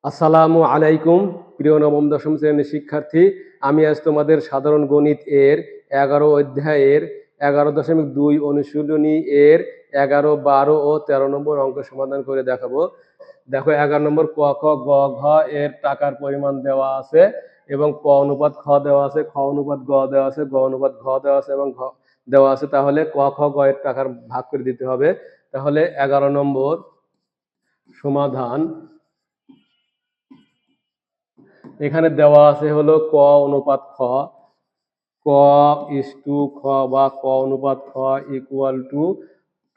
আসসালামু আলাইকুম প্রিয় নবম দশম শ্রেণীর শিক্ষার্থী। আমি আজ তোমাদের সাধারণ গণিত এর 11 অধ্যায়ের 11.2 অনুশীলনী এর 11, 12 ও 13 নম্বর অঙ্ক সমাধান করে দেখাবো। দেখো 11 নম্বর ক খ গ ঘ এর টাকার পরিমাণ দেওয়া আছে এবং ক অনুপাত খ দেওয়া আছে, খ অনুপাত গ দেওয়া আছে, গ অনুপাত ঘ দেওয়া আছে এবং ঘ দেওয়া আছে। তাহলে ক খ গ এর টাকার ভাগ করে দিতে হবে। তাহলে 11 নম্বর সমাধান এখানে দেওয়া আছে হলো ক অনুপাত খ, ক ইস টু খ বা ক অনুপাত খ ইকুয়াল টু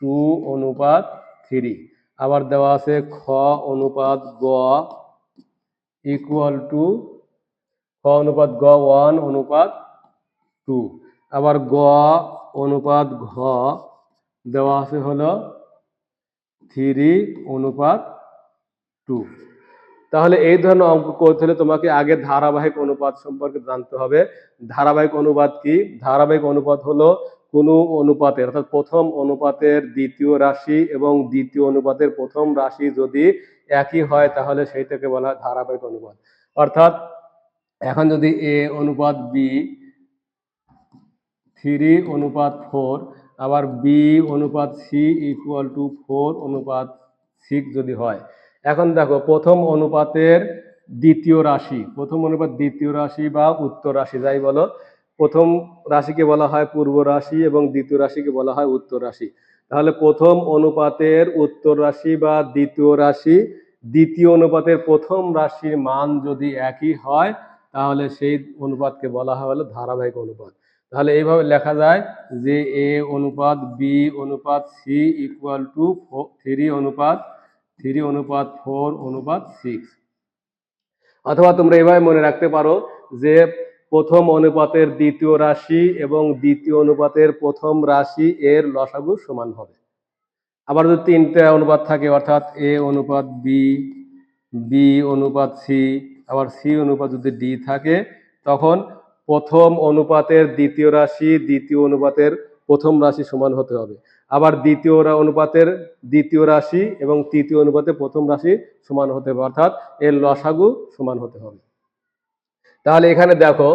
2:3। আবার দেওয়া আছে খ অনুপাত গ ইকুয়াল টু খ অনুপাত গ 1:2। আবার গ অনুপাত ঘ দেওয়া আছে হলো 3:2। তাহলে এই ধরনের অঙ্ক করতে হলে তোমাকে আগে ধারাবাহিক অনুপাত সম্পর্কে জানতে হবে। ধারাবাহিক অনুপাত কি? ধারাবাহিক অনুপাত হলো কোনো অনুপাতের অর্থাৎ প্রথম অনুপাতের দ্বিতীয় রাশি এবং দ্বিতীয় অনুপাতের প্রথম রাশি যদি একই হয় তাহলে সেইটাকে বলা হয় ধারাবাহিক অনুপাত। অর্থাৎ এখন যদি a অনুপাত b 3:4 আবার b অনুপাত c ইকুয়াল টু 4:6 যদি হয়, এখন দেখো প্রথম অনুপাতের দ্বিতীয় রাশি, প্রথম অনুপাত দ্বিতীয় রাশি বা উত্তর রাশি যাই বলো, প্রথম রাশিকে বলা হয় পূর্ব রাশি এবং দ্বিতীয় রাশিকে বলা হয় উত্তর রাশি। তাহলে প্রথম অনুপাতের উত্তর রাশি বা দ্বিতীয় রাশি দ্বিতীয় অনুপাতের প্রথম রাশির মান যদি একই হয় তাহলে সেই অনুপাতকে বলা হয় হলো ধারাবাহিক অনুপাত। তাহলে এইভাবে লেখা যায় যে a অনুপাত b অনুপাত c ইকুয়াল টু 3:4:6। অথবা তোমরা এইভাবে মনে রাখতে পারো যে প্রথম অনুপাতের দ্বিতীয় রাশি এবং দ্বিতীয় অনুপাতের প্রথম রাশি এর লসাগু সমান হবে। আবার যদি তিনটা অনুপাত থাকে অর্থাৎ a অনুপাত b, b অনুপাত c, আবার c অনুপাত যদি d থাকে, তখন প্রথম অনুপাতের দ্বিতীয় রাশি দ্বিতীয় অনুপাতের প্রথম রাশি সমান হতে হবে। আবার দ্বিতীয় অনুপাতের দ্বিতীয় রাশি এবং তৃতীয় অনুপাতের প্রথম রাশি সমান হতে হবে, অর্থাৎ এর লসাগু সমান হতে হবে। তাহলে এখানে দেখো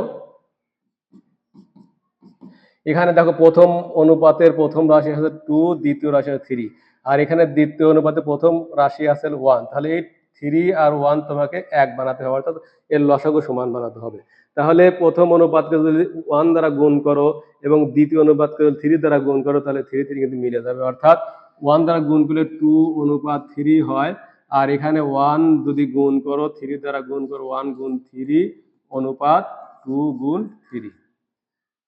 প্রথম অনুপাতের প্রথম রাশি আছে 2, দ্বিতীয় রাশি আছে 3, আর এখানে দ্বিতীয় অনুপাতে প্রথম রাশি আছে 1। তাহলে এই 3 আর 1 তোমাকে 1 বানাতে হবে, অর্থাৎ এর লসাগু সমান বানাতে হবে। তাহলে প্রথম অনুপাতকে যদি 1 দ্বারা গুণ করো এবং দ্বিতীয় অনুপাতকে যদি 3 দ্বারা গুণ করো তাহলে 3 কিন্তু মিলে যাবে, অর্থাৎ 1 দ্বারা গুণ করলে 2:3 হয়, আর এখানে 1 যদি গুণ করো 3 দ্বারা গুণ করো 1:3:2:3।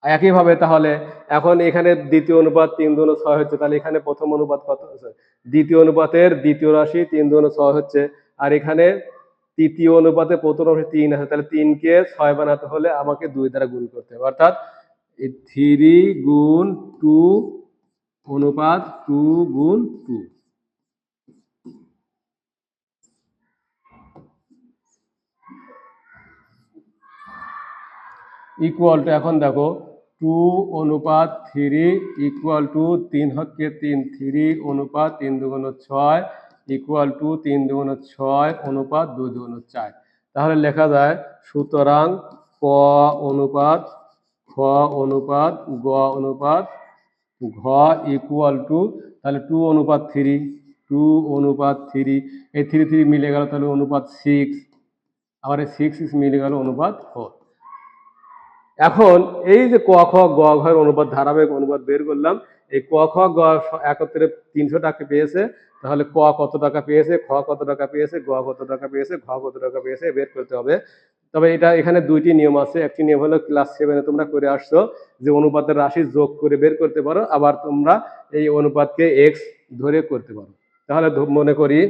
একইভাবে তাহলে এখন এখানে দ্বিতীয় অনুপাত 3:6 হচ্ছে, তাহলে এখানে প্রথম অনুপাত কত হচ্ছে? দ্বিতীয় অনুপাতের দ্বিতীয় রাশি 3:6 হচ্ছে, আর এখানে তৃতীয় অনুপাতে প্রথম রাশি 3 আছে, তাহলে 3কে 6 বানাতে হলে আমাকে 2 দ্বারা গুণ করতে হবে, অর্থাৎ 3:2:2 ইকুয়াল টু, এখন দেখো 2:3 ইকুয়াল টু 3 হচ্ছে 3, 3:3:6 ইকুয়াল টু 3:6:2:4। তাহলে লেখা যায় সুতরাং ক অনুপাত খ অনুপাত গ অনুপাত ঘ ইকুয়াল টু, তাহলে 2:3 এই 3 মিলে গেল, তাহলে অনুপাত 6, আবার এই 6 মিলে গেল অনুপাত 4। এখন এই যে ক খ গ ঘর অনুপাত ধারাবাহিক অনুপাত বের করলাম, এই ক খ গ একত্রে 300 টাকা পেয়েছে, তাহলে ক কত টাকা পেয়েছে, খ কত টাকা পেয়েছে, গ কত টাকা পেয়েছে, ঘ কত টাকা পেয়েছে বের করতে হবে। তবে এটা এখানে দুইটি নিয়ম আছে। একটি নিয়ম হলো ক্লাস 7-এ তোমরা করে আসছো যে অনুপাতের রাশি যোগ করে বের করতে পারো, আবার তোমরা এই অনুপাতকে এক্স ধরে করতে পারো। তাহলে মনে করি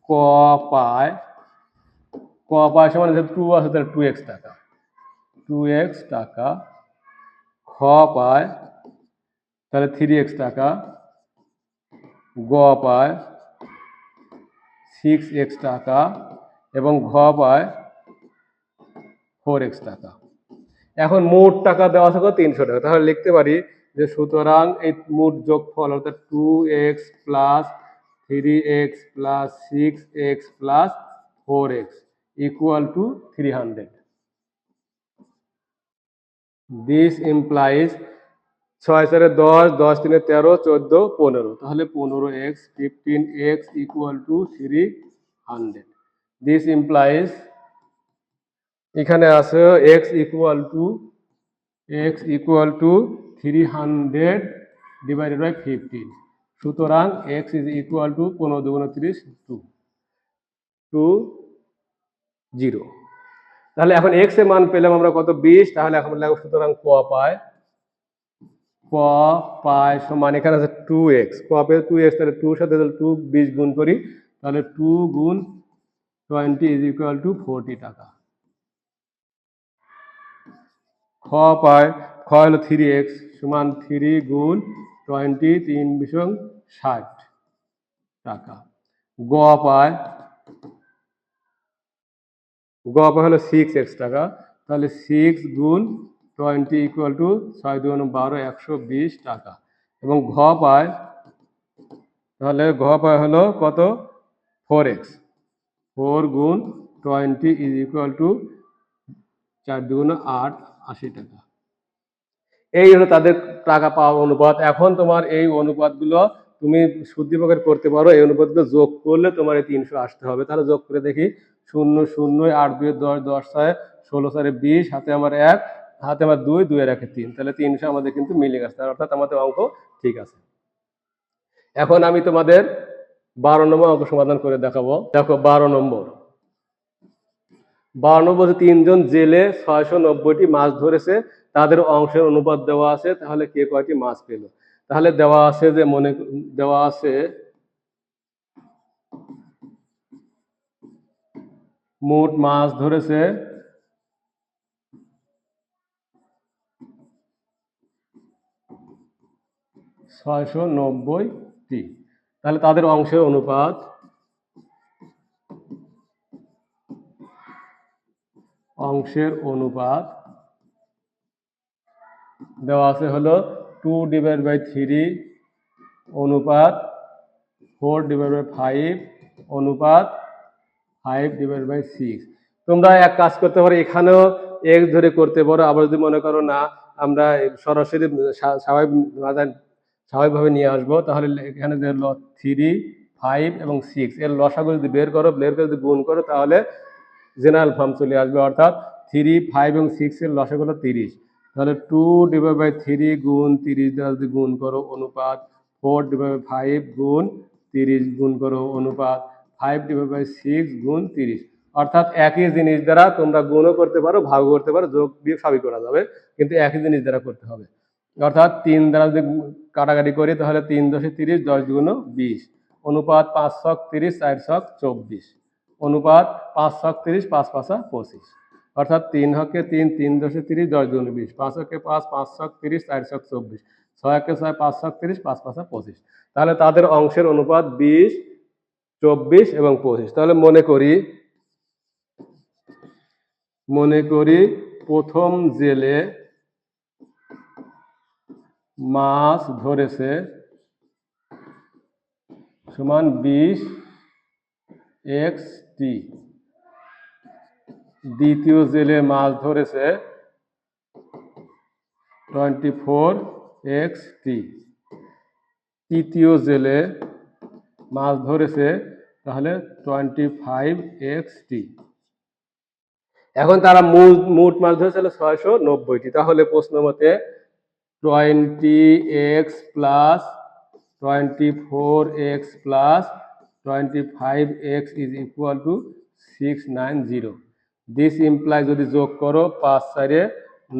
ক পায় সমান 2 আছে, তাহলে 2x টাকা, খ পায় তাহলে 3x টাকা, গ পায় 6x টাকা এবং ঘ পায় 4x টাকা। এখন মোট টাকা দেওয়া থাকে 300 টাকা, তাহলে লিখতে পারি যে সুতরাং এই মোট যোগফল অর্থাৎ 2x + 3x plus 6x plus 4x equal to 300. This implies 6 4 10, 10 3 13, 14 15, তাহলে 15x 15x equal to 300. This implies এখানে আছে x equal to 300 divided by 15. সুতরাং x is equal to 15 2 0. তাহলে এখন x এর মান পেলাম আমরা কত 20, তাহলে এখন লাগবে সুতরাং ক পায় সমান এখানে আছে 2x, ক পেয়ে 2x, তাহলে 2 সাথে 2 20 গুণ করি, তাহলে 2 গুণ 20 is equal to 40 টাকা। খ হলো 3x সমান 3 গুণ 20 3 বিশং 60 টাকা। গ পায় হলো 6x টাকা, তাহলে 6 গুণ 20 ইকুয়াল টু 6 2 12 120 টাকা। এবং ঘ পায় হলো কত 4x, 4 গুণ 20 ইজ ইকুয়াল টু 4 2 8 80 টাকা। এই হলো তাদের টাকা পাওয়ার অনুপাত। এখন তোমার এই অনুপাতগুলো তুমি শুদ্ধিপ্রকার করতে পারো, এই অনুপাতগুলো যোগ করলে তোমার এই 300 আসতে হবে। তাহলে যোগ করে দেখি, 0 0 8 2 10 10 6 16 4 20, হাতে আমার 1, হাতে আমার 2, 2 এর 1 3, তাহলে 300 আমাদের কিন্তু মিলে গেছে, অর্থাৎ আমাদের অঙ্ক ঠিক আছে। এখন আমি তোমাদের 12 নম্বর অঙ্ক সমাধান করে দেখাবো। দেখো 12 নম্বর 3 জন জেলে 690টি মাছ ধরেছে, তাদের অংশের অনুপাত দেওয়া আছে, তাহলে কে কয়টি মাছ পেল। তাহলে দেওয়া আছে মোট মাছ ধরেছে 690টি, তাহলে তাদের অংশের অনুপাত দেওয়া আছে হলো 2/3 অনুপাত 4/5 অনুপাত 5/6। তোমরা এক কাজ করতে পারো, এখানেও x ধরে করতে পারো, আবার যদি মনে করো না আমরা সরাসরি স্বাভাবিকভাবে নিয়ে আসবো, তাহলে এখানে যে 3 5 এবং 6 এর লসাগু যদি বের করে যদি গুণ করো, তাহলে জেনারেল ফর্ম চলে আসবে, অর্থাৎ 3 5 এবং 6 এর লসাগু হলো 30, তাহলে 2/3 গুণ 30 দ্বারা যদি গুণ করো অনুপাত 4/5 গুণ 30 গুণ করো অনুপাত 5/6 গুণ 30, অর্থাৎ একই জিনিস দ্বারা তোমরা গুণও করতে পারো, ভাগও করতে পারো, যোগ বিয়োগ সবই করা যাবে, কিন্তু একই জিনিস দ্বারা করতে হবে। অর্থাৎ 3 দ্বারা যদি কাটাকাটি করি, তাহলে 3 10 30, 10 2 20 অনুপাত 5 ছক 30 4 ছক 24 অনুপাত 5 ছক 30 5 5 25, অর্থাৎ 3 হকে 3 3 10 30 10 2 20 5 হকে 5 5 ছক 30 4 ছক 24 6 হকে 6 5 ছক 30 5 5 25, তাহলে তাদের অংশের অনুপাত 20 24 এবং 25। তাহলে মনে করি প্রথম জেলে মাছ ধরেছে সমান 20xt, দ্বিতীয় জেলে মাছ ধরেছে 24xt, তৃতীয় জেলে মাছ ধরেছে তাহলে 25xt। এখন তারা মোট মাছ ধরেছে 690টি, তাহলে প্রশ্ন মতে 20x plus 24x plus 25x is equal to 690. This implies যদি যোগ করো 5 4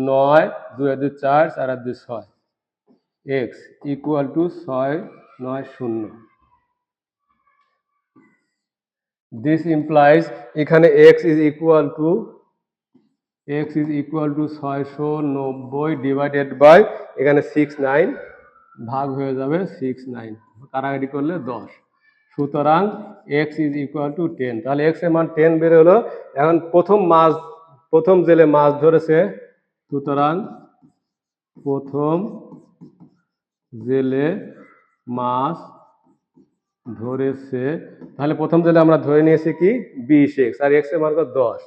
9 2 2 4 4 2 6 x equal to 690. This implies এখানে x is equal to 690 divided by এখানে 69 ভাগ হয়ে যাবে 69, কাটাকাটি করলে 10, সুতরাং x is equal to 10, তাহলে x এর মান 10 বের হলো। এখন প্রথম জেলে মাছ ধরেছে, সুতরাং প্রথম জেলে মাছ ধরেছে, তাহলে প্রথম তাহলে আমরা ধরে নিয়েছি কি 20x আর x এর মান কত 10,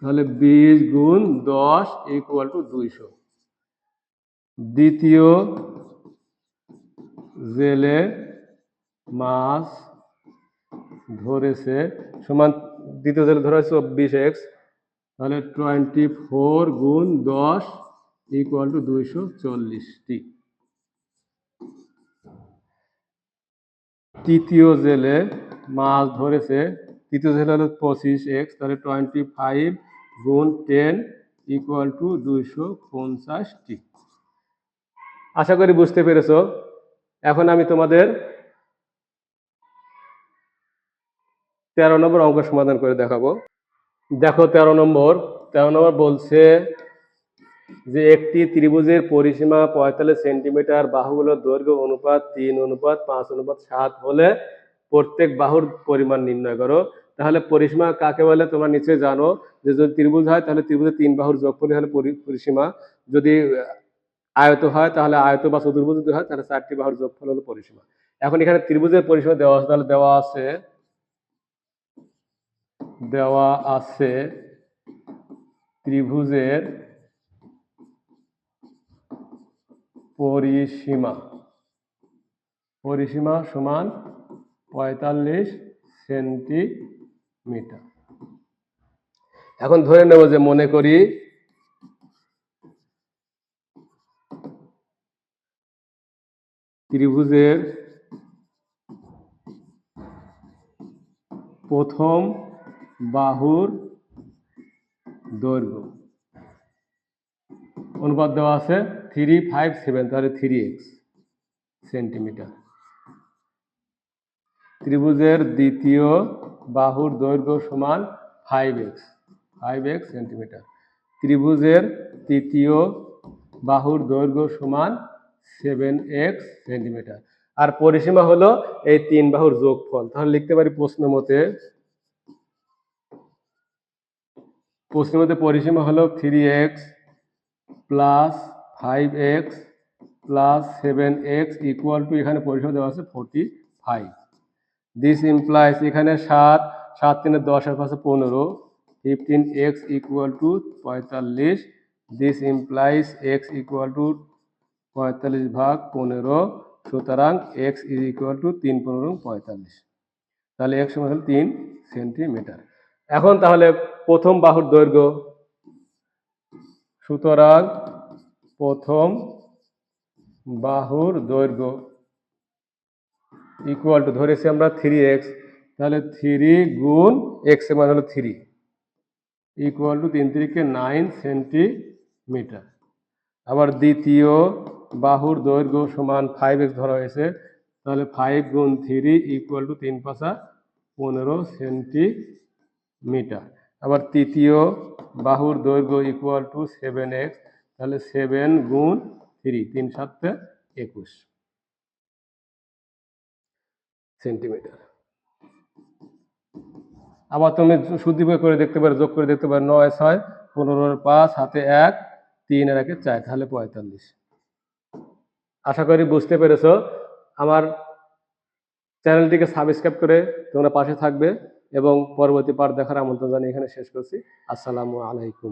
তাহলে 20 গুণ 10 ইকুয়াল টু 200। দ্বিতীয় জেলে মাছ ধরেছে সমান, দ্বিতীয় জেলে ধরা হয়েছে 24x, তাহলে 24 গুণ 10 ইকুয়াল টু 240টি। তৃতীয় জেলে মাছ ধরেছে, তৃতীয় জেলে হলো 25x, তাহলে 25 গুণ 10 ইকুয়াল টু 250টি। আশা করি বুঝতে পেরেছো। এখন আমি তোমাদের 13 নম্বর অঙ্ক সমাধান করে দেখাবো। দেখো 13 নম্বর বলছে যে একটি ত্রিভুজের পরিসীমা 45 সেন্টিমিটার, বাহুগুলোর দৈর্ঘ্য অনুপাত 3:5:7 হলে প্রত্যেক বাহুর পরিমাণ নির্ণয় করো। তাহলে পরিসীমা কাকে বলে তোমরা নিশ্চয়ই জানো, যে যদি ত্রিভুজ হয় তাহলে ত্রিভুজের 3 বাহুর যোগফলই হলো পরিসীমা, যদি আয়ত হয় তাহলে আয়ত বা চতুর্ভুজ যদি হয় তাহলে 4টি বাহুর যোগফল হলো পরিসীমা। এখন এখানে ত্রিভুজের পরিসীমা দেওয়া আছে, তাহলে দেওয়া আছে ত্রিভুজের পরিসীমা সমান 45 সেন্টিমিটার। এখন ধরে নেব যে মনে করি ত্রিভুজের প্রথম বাহুর দৈর্ঘ্য অনুপাত দেওয়া আছে 357, তাহলে 3x সেন্টিমিটার। ত্রিভুজের দ্বিতীয় বাহুর দৈর্ঘ্য সমান 5x সেন্টিমিটার। ত্রিভুজের তৃতীয় বাহুর দৈর্ঘ্য সমান 7x সেন্টিমিটার। আর পরিসীমা হলো এই 3 বাহুর যোগফল। তাহলে লিখতে পারি প্রশ্ন মতে পরিসীমা হলো 3x plus 5x plus 7x equal to, এখানে পরিসীমা দেওয়া আছে 45। দিস ইমপ্লাইজ, এখানে 7 3 10 আর 5 15, 15x equal to 45। This implies x equal to 45 ভাগ 15, সুতরাং x ইজ ইকুয়াল টু 3 15 45, তাহলে x সমান 3 সেন্টিমিটার। এখন তাহলে প্রথম বাহুর দৈর্ঘ্য, সুতরাং প্রথম বাহুর দৈর্ঘ্য ইকুয়াল টু, ধরেছি আমরা 3x, তাহলে 3 গুণ x এর মান হলো 3 ইকুয়াল টু 3 3 9 সেন্টিমিটার। আবার দ্বিতীয় বাহুর দৈর্ঘ্য সমান 5x ধরা হয়েছে, তাহলে 5 গুণ 3 ইকুয়াল টু 3 5 15 সেন্টিমিটার। আবার তৃতীয় বাহুর দৈর্ঘ্য ইকুয়াল টু 7x, তাহলে 7 গুণ 3 3 7 21 সেন্টিমিটার। আবার তুমি শুদ্ধি করে দেখতে পারো, যোগ করে দেখতে পারো, 9 6 15 5 হাতে 1 3 আর 1 4, তাহলে 45। আশা করি বুঝতে পেরেছো। আমার চ্যানেলটিকে সাবস্ক্রাইব করে তোমরা পাশে থাকবে এবং পরবর্তী পার্ট দেখার আমন্ত্রণ জানিয়ে এখানে শেষ করছি। আসসালামু আলাইকুম।